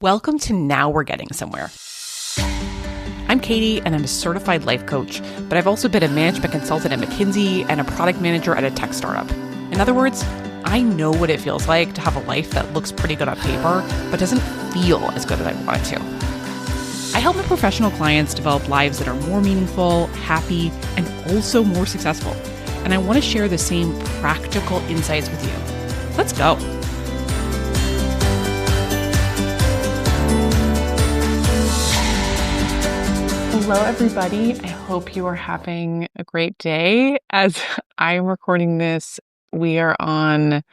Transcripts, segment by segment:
Welcome to Now We're Getting Somewhere. I'm Katie, and I'm a certified life coach, but I've also been a management consultant at McKinsey and a product manager at a tech startup. In other words, I know what it feels like to have a life that looks pretty good on paper, but doesn't feel as good as I want it to. I help my professional clients develop lives that are more meaningful, happy, and also more successful. And I want to share the same practical insights with you. Let's go. Hello, everybody. I hope you are having a great day. As I'm recording this, we are on,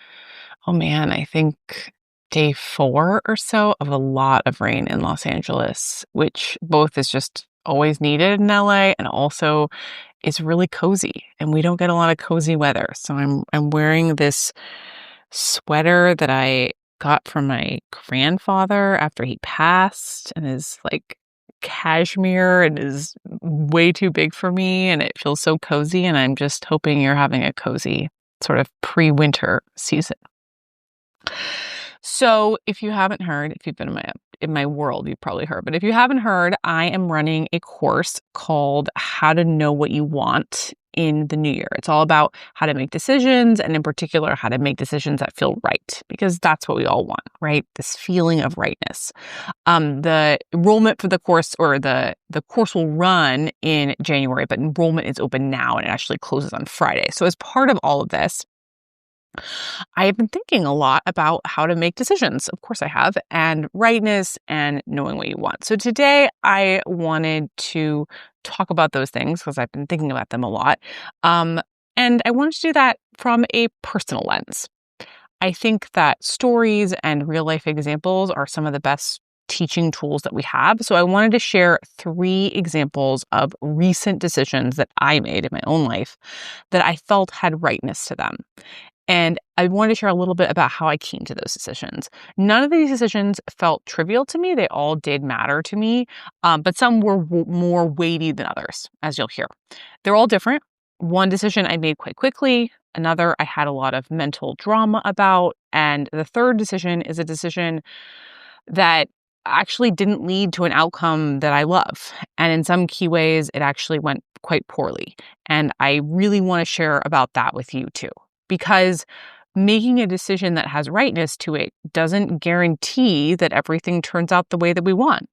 I think day 4 or so of a lot of rain in Los Angeles, which both is just always needed in LA and also is really cozy. And we don't get a lot of cozy weather. So I'm wearing this sweater that I got from my grandfather after he passed, and is like cashmere and is way too big for me, and it feels so cozy, and I'm just hoping you're having a cozy sort of pre-winter season. So if you haven't heard, if you've been in my world, you've probably heard, but if you haven't heard, I am running a course called How to Know What You Want in the New Year. It's all about how to make decisions, and in particular, how to make decisions that feel right, because that's what we all want, right? This feeling of rightness. The enrollment for the course, or the course will run in January, but enrollment is open now and it actually closes on Friday. So as part of all of this, I have been thinking a lot about how to make decisions. Of course I have, and rightness and knowing what you want. So today I wanted to talk about those things because I've been thinking about them a lot. And I wanted to do that from a personal lens. I think that stories and real life examples are some of the best teaching tools that we have. So I wanted to share 3 examples of recent decisions that I made in my own life that I felt had rightness to them. And I wanted to share a little bit about how I came to those decisions. None of these decisions felt trivial to me. They all did matter to me, but some were more weighty than others, as you'll hear. They're all different. One decision I made quite quickly. Another I had a lot of mental drama about. And the third decision is a decision that actually didn't lead to an outcome that I love. And in some key ways, it actually went quite poorly. And I really want to share about that with you too. Because making a decision that has rightness to it doesn't guarantee that everything turns out the way that we want.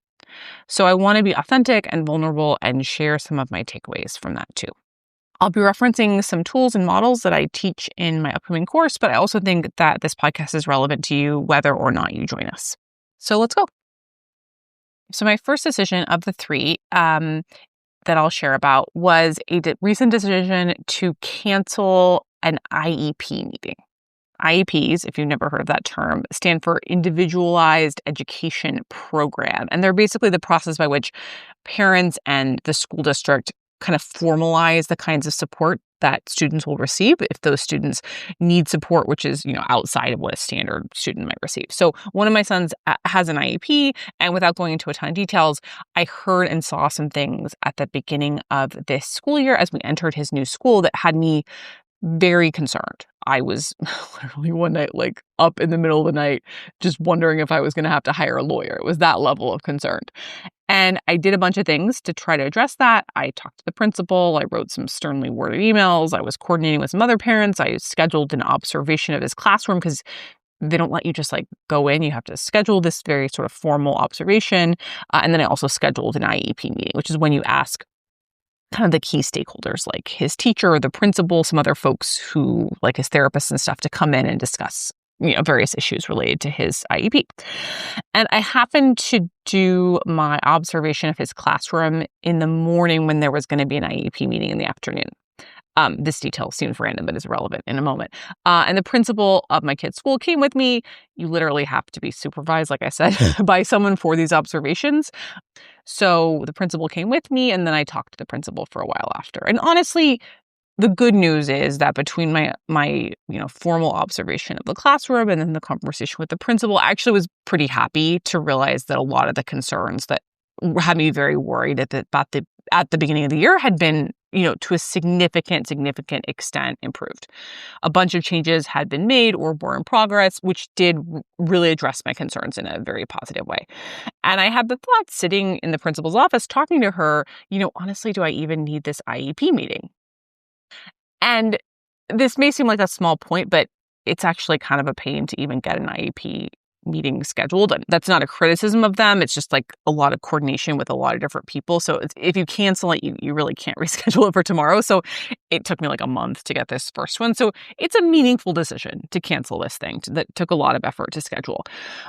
So I want to be authentic and vulnerable and share some of my takeaways from that too. I'll be referencing some tools and models that I teach in my upcoming course, but I also think that this podcast is relevant to you whether or not you join us. So let's go. So my first decision of the 3 that I'll share about was a recent decision to cancel an IEP meeting. IEPs, if you've never heard of that term, stand for Individualized Education Program. And they're basically the process by which parents and the school district kind of formalize the kinds of support that students will receive if those students need support, which is, outside of what a standard student might receive. So one of my sons has an IEP, and without going into a ton of details, I heard and saw some things at the beginning of this school year as we entered his new school that had me very concerned. I was literally one night, up in the middle of the night, just wondering if I was going to have to hire a lawyer. It was that level of concern. And I did a bunch of things to try to address that. I talked to the principal. I wrote some sternly worded emails. I was coordinating with some other parents. I scheduled an observation of his classroom because they don't let you just go in. You have to schedule this very sort of formal observation. And then I also scheduled an IEP meeting, which is when you ask kind of the key stakeholders, like his teacher, the principal, some other folks who, like his therapists and stuff, to come in and discuss, various issues related to his IEP. And I happened to do my observation of his classroom in the morning when there was going to be an IEP meeting in the afternoon. This detail seems random, but is relevant in a moment. And the principal of my kid's school came with me. You literally have to be supervised, like I said, by someone for these observations. So the principal came with me, and then I talked to the principal for a while after. And honestly, the good news is that between my formal observation of the classroom and then the conversation with the principal, I actually was pretty happy to realize that a lot of the concerns that had me very worried at the beginning of the year had been to a significant extent improved. A bunch of changes had been made or were in progress, which did really address my concerns in a very positive way. And I had the thought sitting in the principal's office talking to her, honestly, do I even need this IEP meeting? And this may seem like a small point, but it's actually kind of a pain to even get an IEP meeting scheduled. And that's not a criticism of them. It's just like a lot of coordination with a lot of different people. So if you cancel it, you really can't reschedule it for tomorrow. So it took me like a month to get this first one. So it's a meaningful decision to cancel this thing that took a lot of effort to schedule.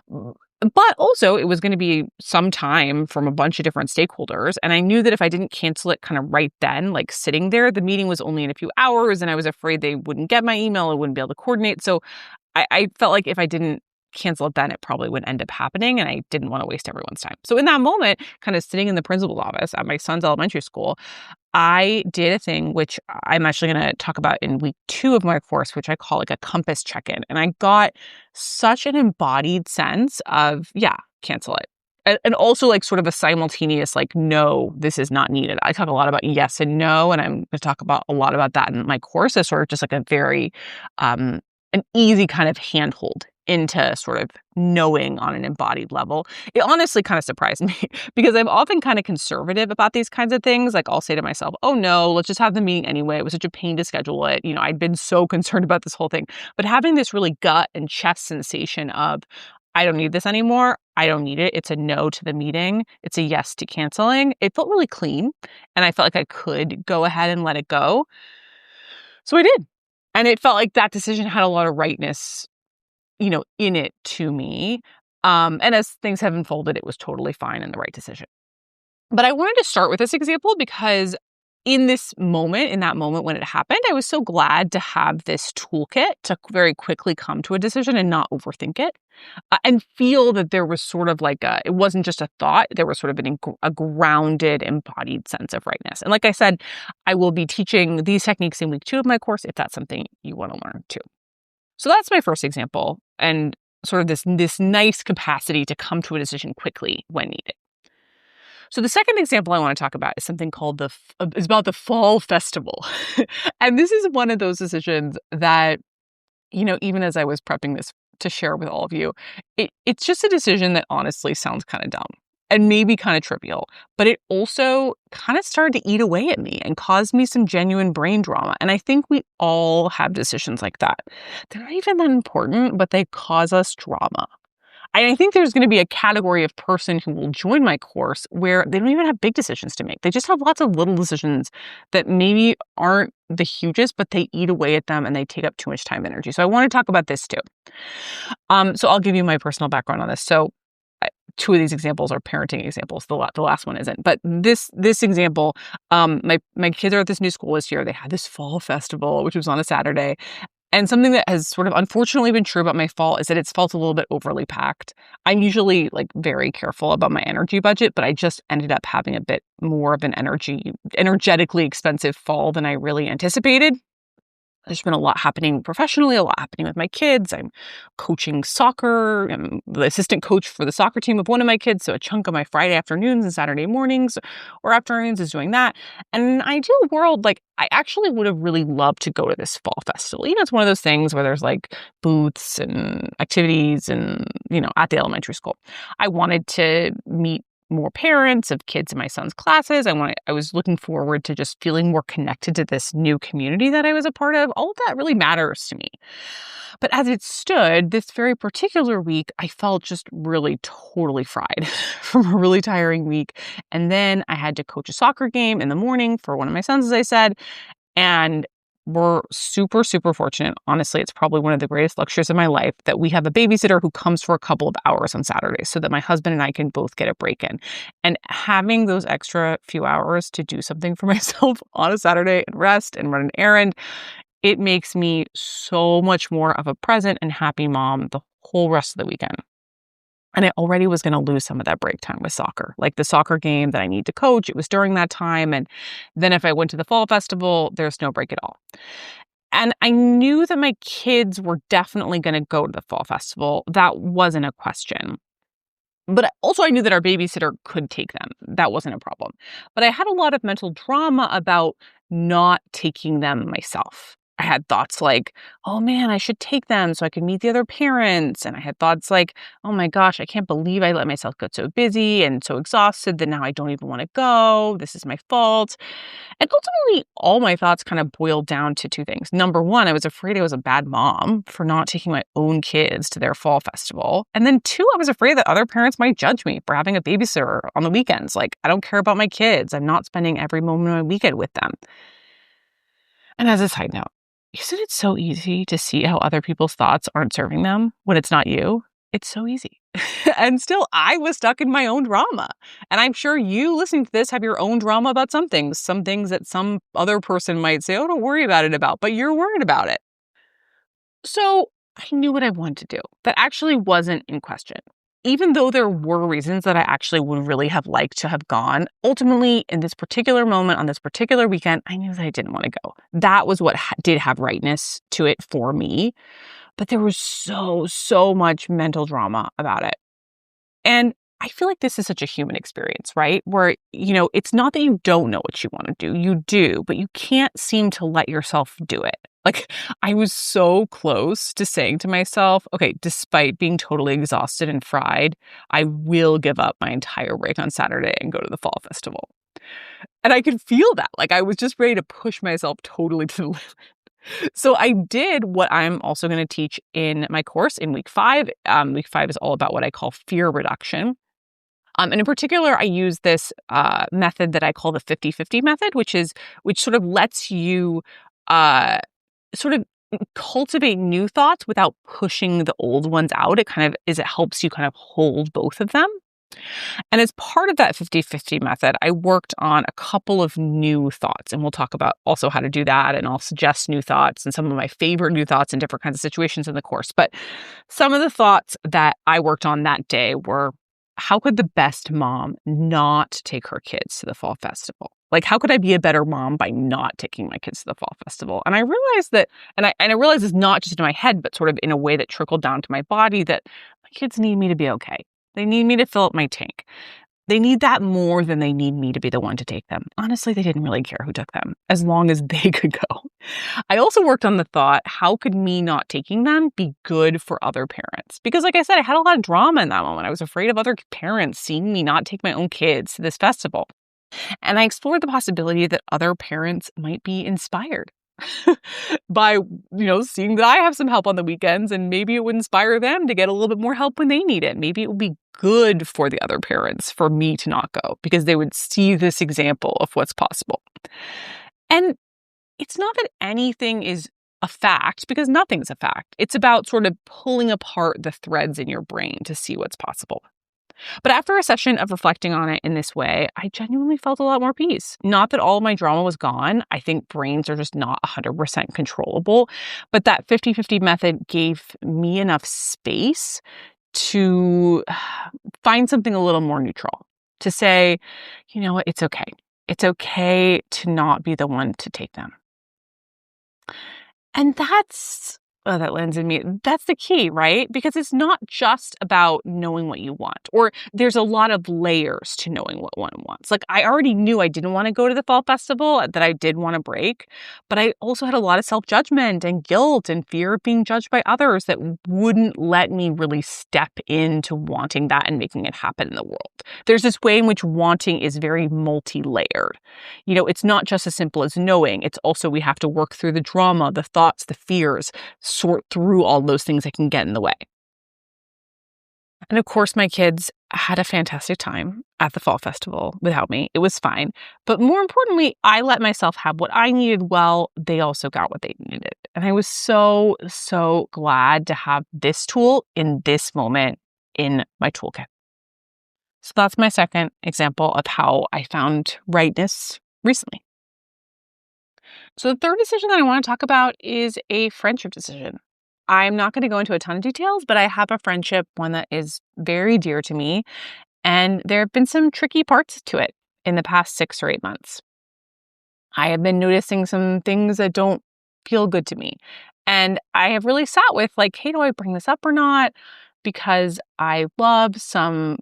But also, it was going to be some time from a bunch of different stakeholders. And I knew that if I didn't cancel it kind of right then, like sitting there, the meeting was only in a few hours. And I was afraid they wouldn't get my email. I wouldn't be able to coordinate. So I felt like if I didn't cancel it then, it probably would end up happening. And I didn't want to waste everyone's time. So in that moment, kind of sitting in the principal's office at my son's elementary school, I did a thing which I'm actually going to talk about in week 2 of my course, which I call like a compass check-in. And I got such an embodied sense of, cancel it. And also like sort of a simultaneous, like, no, this is not needed. I talk a lot about yes and no, and I'm going to talk about a lot about that in my course as sort of just like a very, an easy kind of handhold into sort of knowing on an embodied level. It honestly kind of surprised me because I'm often kind of conservative about these kinds of things. Like I'll say to myself, oh no, let's just have the meeting anyway. It was such a pain to schedule it. I'd been so concerned about this whole thing. But having this really gut and chest sensation of, I don't need this anymore. I don't need it. It's a no to the meeting. It's a yes to canceling. It felt really clean. And I felt like I could go ahead and let it go. So I did. And it felt like that decision had a lot of rightness in it to me. And as things have unfolded, it was totally fine and the right decision. But I wanted to start with this example because in that moment when it happened, I was so glad to have this toolkit to very quickly come to a decision and not overthink it and feel that there was sort of like it wasn't just a thought, there was sort of a grounded, embodied sense of rightness. And like I said, I will be teaching these techniques in week 2 of my course if that's something you want to learn too. So that's my first example and sort of this nice capacity to come to a decision quickly when needed. So the second example I want to talk about is something called is about the fall festival. And this is one of those decisions that, even as I was prepping this to share with all of you, it's just a decision that honestly sounds kind of dumb and maybe kind of trivial, but it also kind of started to eat away at me and caused me some genuine brain drama. And I think we all have decisions like that. They're not even that important, but they cause us drama. I think there's going to be a category of person who will join my course where they don't even have big decisions to make. They just have lots of little decisions that maybe aren't the hugest, but they eat away at them and they take up too much time and energy. So I want to talk about this too. So I'll give you my personal background on this. So 2 of these examples are parenting examples. The last one isn't. But this example, my kids are at this new school this year. They had this fall festival, which was on a Saturday. And something that has sort of unfortunately been true about my fall is that it's felt a little bit overly packed. I'm usually like very careful about my energy budget, but I just ended up having a bit more of an energetically expensive fall than I really anticipated. There's been a lot happening professionally, a lot happening with my kids. I'm coaching soccer. I'm the assistant coach for the soccer team of one of my kids. So a chunk of my Friday afternoons and Saturday mornings or afternoons is doing that. And in an ideal world, like I actually would have really loved to go to this fall festival. It's one of those things where there's like booths and activities and, at the elementary school. I wanted to meet more parents of kids in my son's classes. I was looking forward to just feeling more connected to this new community that I was a part of. All of that really matters to me. But as it stood, this very particular week, I felt just really totally fried from a really tiring week. And then I had to coach a soccer game in the morning for one of my sons, as I said. And we're super, super fortunate. Honestly, it's probably one of the greatest luxuries of my life that we have a babysitter who comes for a couple of hours on Saturdays so that my husband and I can both get a break in. And having those extra few hours to do something for myself on a Saturday and rest and run an errand, it makes me so much more of a present and happy mom the whole rest of the weekend. And I already was going to lose some of that break time with soccer. Like the soccer game that I need to coach, it was during that time. And then if I went to the fall festival, there's no break at all. And I knew that my kids were definitely going to go to the fall festival. That wasn't a question. But also I knew that our babysitter could take them. That wasn't a problem. But I had a lot of mental drama about not taking them myself. I had thoughts like, oh man, I should take them so I can meet the other parents. And I had thoughts like, oh my gosh, I can't believe I let myself get so busy and so exhausted that now I don't even want to go. This is my fault. And ultimately, all my thoughts kind of boiled down to two things. Number one, I was afraid I was a bad mom for not taking my own kids to their fall festival. And then two, I was afraid that other parents might judge me for having a babysitter on the weekends. Like, I don't care about my kids. I'm not spending every moment of my weekend with them. And as a side note, isn't it so easy to see how other people's thoughts aren't serving them when it's not you? It's so easy. And still, I was stuck in my own drama. And I'm sure you listening to this have your own drama about some things that some other person might say, oh, don't worry about it about, but you're worried about it. So I knew what I wanted to do. That actually wasn't in question. Even though there were reasons that I actually would really have liked to have gone, ultimately, in this particular moment, on this particular weekend, I knew that I didn't want to go. That was what did have rightness to it for me. But there was so much mental drama about it. And I feel like this is such a human experience, right? Where, it's not that you don't know what you want to do. You do, but you can't seem to let yourself do it. Like, I was so close to saying to myself, okay, despite being totally exhausted and fried, I will give up my entire break on Saturday and go to the fall festival. And I could feel that. Like, I was just ready to push myself totally to the limit. So I did what I'm also going to teach in my course in week 5. Week 5 is all about what I call fear reduction. And in particular, I use this method that I call the 50-50 method, which sort of lets you sort of cultivate new thoughts without pushing the old ones out. It helps you kind of hold both of them. And as part of that 50-50 method, I worked on a couple of new thoughts, and we'll talk about also how to do that, and I'll suggest new thoughts and some of my favorite new thoughts in different kinds of situations in the course. But some of the thoughts that I worked on that day were, how could the best mom not take her kids to the fall festival? Like, how could I be a better mom by not taking my kids to the fall festival? And I realized that, and I realized it's not just in my head, but sort of in a way that trickled down to my body, that my kids need me to be okay. They need me to fill up my tank. They need that more than they need me to be the one to take them. Honestly, they didn't really care who took them, as long as they could go. I also worked on the thought, how could me not taking them be good for other parents? Because like I said, I had a lot of drama in that moment. I was afraid of other parents seeing me not take my own kids to this festival. And I explored the possibility that other parents might be inspired by, seeing that I have some help on the weekends, and maybe it would inspire them to get a little bit more help when they need it. Maybe it would be good for the other parents for me to not go, because they would see this example of what's possible. And it's not that anything is a fact, because nothing's a fact. It's about sort of pulling apart the threads in your brain to see what's possible. But after a session of reflecting on it in this way, I genuinely felt a lot more peace. Not that all of my drama was gone. I think brains are just not 100% controllable. But that 50-50 method gave me enough space to find something a little more neutral. To say, you know what, it's okay. It's okay to not be the one to take them. And that lands in me. That's the key, right? Because it's not just about knowing what you want, or there's a lot of layers to knowing what one wants. Like, I already knew I didn't want to go to the fall festival, that I did want to break, but I also had a lot of self-judgment and guilt and fear of being judged by others that wouldn't let me really step into wanting that and making it happen in the world. There's this way in which wanting is very multi-layered. It's not just as simple as knowing. It's also, we have to work through the drama, the thoughts, the fears, sort through all those things that can get in the way. And of course, my kids had a fantastic time at the fall festival without me. It was fine. But more importantly, I let myself have what I needed while they also got what they needed. And I was so glad to have this tool in this moment in my toolkit. So that's my second example of how I found rightness recently. So the third decision that I want to talk about is a friendship decision. I'm not going to go into a ton of details, but I have a friendship, one that is very dear to me, and there have been some tricky parts to it in the past 6 or 8 months. I have been noticing some things that don't feel good to me, and I have really sat with, like, hey, do I bring this up or not? Because I love some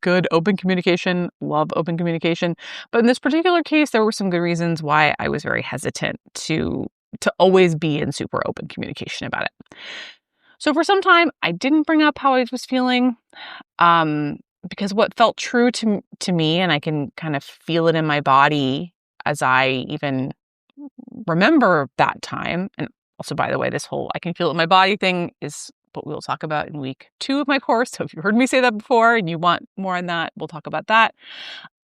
good open communication, love open communication. But in this particular case, there were some good reasons why I was very hesitant to always be in super open communication about it. So for some time, I didn't bring up how I was feeling, because what felt true to me, and I can kind of feel it in my body as I even remember that time. And also, by the way, this whole I can feel it in my body thing is what we'll talk about in week 2 of my course. So if you heard me say that before and you want more on that, we'll talk about that.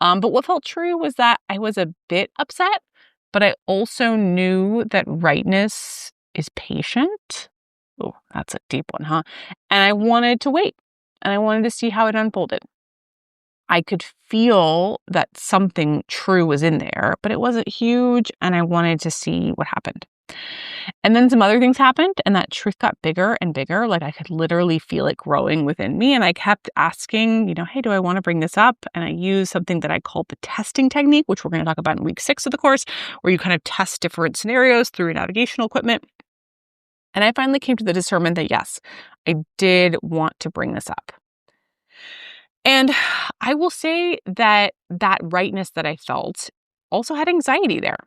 But what felt true was that I was a bit upset, but I also knew that rightness is patient. Oh, that's a deep one, huh? And I wanted to wait and I wanted to see how it unfolded. I could feel that something true was in there, but it wasn't huge and I wanted to see what happened. And then some other things happened and that truth got bigger and bigger. Like I could literally feel it growing within me. And I kept asking, hey, do I want to bring this up? And I used something that I call the testing technique, which we're going to talk about in week 6 of the course, where you kind of test different scenarios through navigational equipment. And I finally came to the discernment that yes, I did want to bring this up. And I will say that that rightness that I felt also had anxiety there.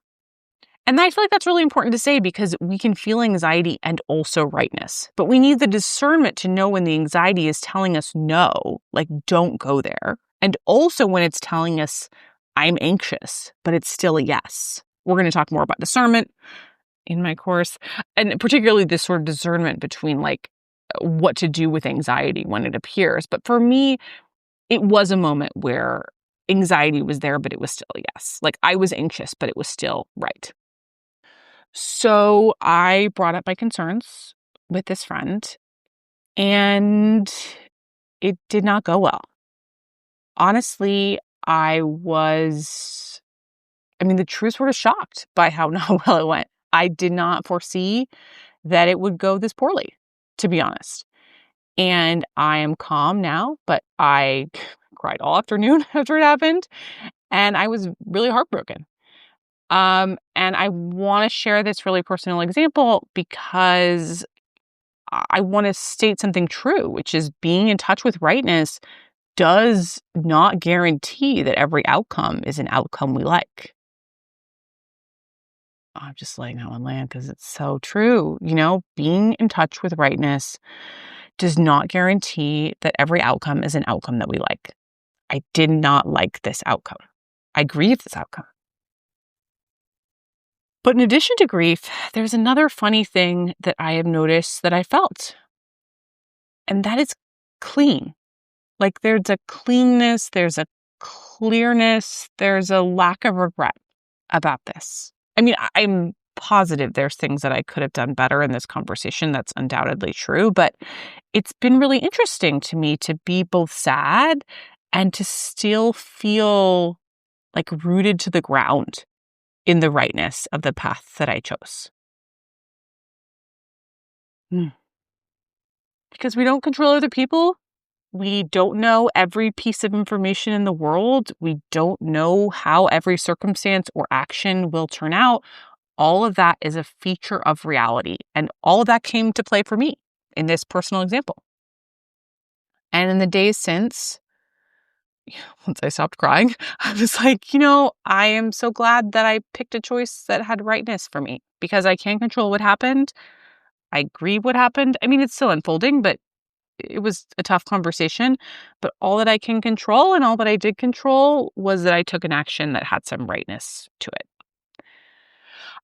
And I feel like that's really important to say because we can feel anxiety and also rightness. But we need the discernment to know when the anxiety is telling us no, like don't go there. And also when it's telling us I'm anxious, but it's still a yes. We're going to talk more about discernment in my course, and particularly this sort of discernment between like what to do with anxiety when it appears. But for me, it was a moment where anxiety was there, but it was still a yes. Like I was anxious, but it was still right. So I brought up my concerns with this friend and it did not go well. Honestly, the truth sort of shocked by how not well it went. I did not foresee that it would go this poorly, to be honest. And I am calm now, but I cried all afternoon after it happened. And I was really heartbroken. And I want to share this really personal example because I want to state something true, which is being in touch with rightness does not guarantee that every outcome is an outcome we like. I'm just letting that one land because it's so true. Being in touch with rightness does not guarantee that every outcome is an outcome that we like. I did not like this outcome. I grieve this outcome. But in addition to grief, there's another funny thing that I have noticed that I felt. And that is clean. Like there's a cleanness, there's a clearness, there's a lack of regret about this. I'm positive there's things that I could have done better in this conversation. That's undoubtedly true. But it's been really interesting to me to be both sad and to still feel like rooted to the ground in the rightness of the path that I chose. Because we don't control other people. We don't know every piece of information in the world. We don't know how every circumstance or action will turn out. All of that is a feature of reality. And all of that came to play for me in this personal example. And in the days since, once I stopped crying, I was like, I am so glad that I picked a choice that had rightness for me because I can't control what happened. I grieve what happened. It's still unfolding, but it was a tough conversation. But all that I can control and all that I did control was that I took an action that had some rightness to it.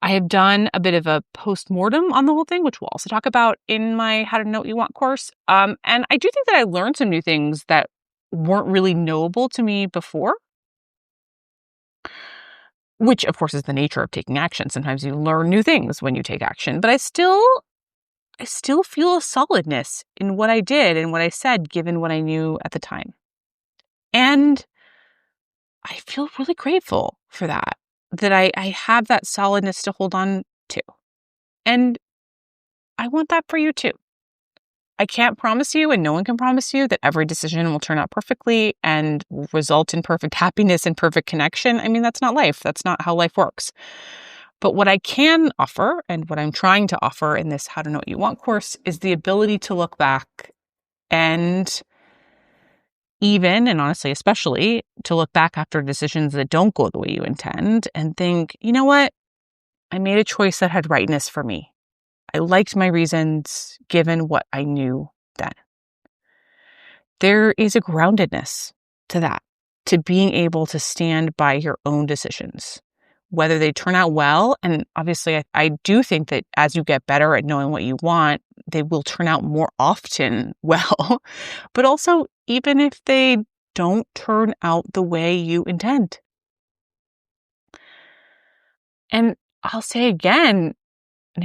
I have done a bit of a post-mortem on the whole thing, which we'll also talk about in my How to Know What You Want course. And I do think that I learned some new things that weren't really knowable to me before, which of course is the nature of taking action. Sometimes you learn new things when you take action, but I still feel a solidness in what I did and what I said, given what I knew at the time. And I feel really grateful for that I have that solidness to hold on to. And I want that for you too. I can't promise you, and no one can promise you, that every decision will turn out perfectly and result in perfect happiness and perfect connection. That's not life. That's not how life works. But what I can offer, and what I'm trying to offer in this How to Know What You Want course, is the ability to look back and even, and honestly, especially, to look back after decisions that don't go the way you intend and think, you know what? I made a choice that had rightness for me. I liked my reasons given what I knew then. There is a groundedness to that, to being able to stand by your own decisions, whether they turn out well. And obviously, I do think that as you get better at knowing what you want, they will turn out more often well. But also, even if they don't turn out the way you intend. And I'll say again, and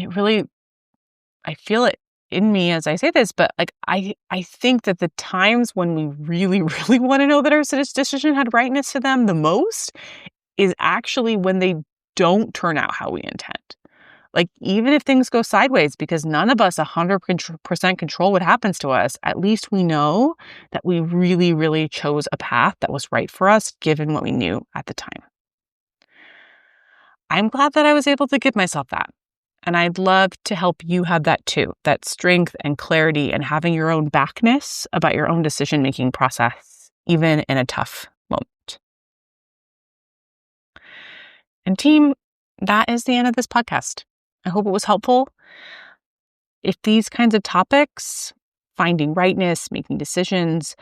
I feel it in me as I say this, but like I think that the times when we really, really want to know that our decision had rightness to them the most is actually when they don't turn out how we intend. Like, even if things go sideways, because none of us 100% control what happens to us, at least we know that we really, really chose a path that was right for us, given what we knew at the time. I'm glad that I was able to give myself that. And I'd love to help you have that too, that strength and clarity and having your own backness about your own decision-making process, even in a tough moment. And team, that is the end of this podcast. I hope it was helpful. If these kinds of topics, finding rightness, making decisions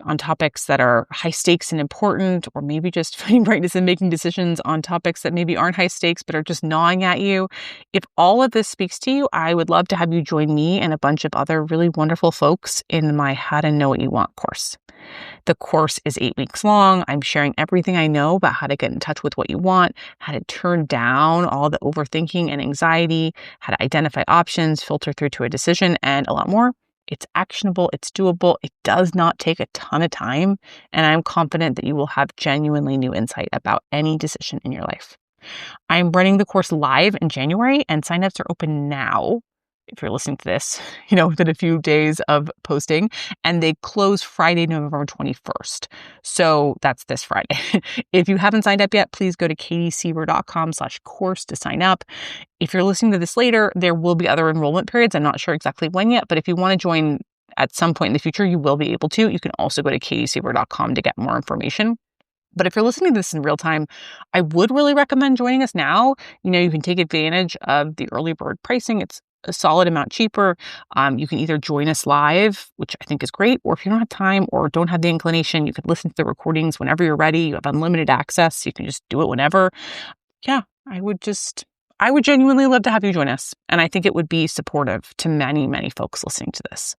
on topics that are high stakes and important, or maybe just finding rightness and making decisions on topics that maybe aren't high stakes but are just gnawing at you, if all of this speaks to you, I would love to have you join me and a bunch of other really wonderful folks in my How to Know What You Want course. The course is 8 weeks long. I'm sharing everything I know about how to get in touch with what you want, how to turn down all the overthinking and anxiety, how to identify options, filter through to a decision, and a lot more. It's actionable, it's doable, it does not take a ton of time, and I'm confident that you will have genuinely new insight about any decision in your life. I'm running the course live in January, and signups are open now. If you're listening to this, within a few days of posting, and they close Friday, November 21st. So that's this Friday. If you haven't signed up yet, please go to katieseaver.com/course to sign up. If you're listening to this later, there will be other enrollment periods. I'm not sure exactly when yet, but if you want to join at some point in the future, you will be able to. You can also go to katieseaver.com to get more information. But if you're listening to this in real time, I would really recommend joining us now. You can take advantage of the early bird pricing. It's a solid amount cheaper. You can either join us live, which I think is great, or if you don't have time or don't have the inclination, you can listen to the recordings whenever you're ready. You have unlimited access. You can just do it whenever. Yeah, I would genuinely love to have you join us. And I think it would be supportive to many, many folks listening to this.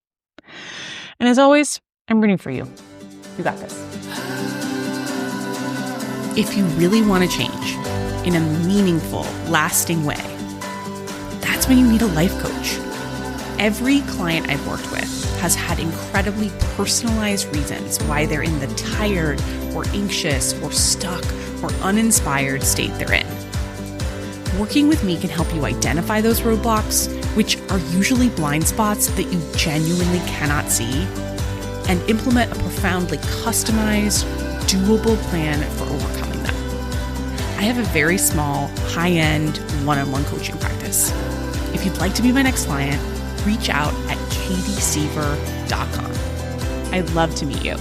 And as always, I'm rooting for you. You got this. If you really want to change in a meaningful, lasting way, that's when you need a life coach. Every client I've worked with has had incredibly personalized reasons why they're in the tired or anxious or stuck or uninspired state they're in. Working with me can help you identify those roadblocks, which are usually blind spots that you genuinely cannot see, and implement a profoundly customized, doable plan for overcoming them. I have a very small, high-end, one-on-one coaching practice. If you'd like to be my next client, reach out at katieseaver.com. I'd love to meet you.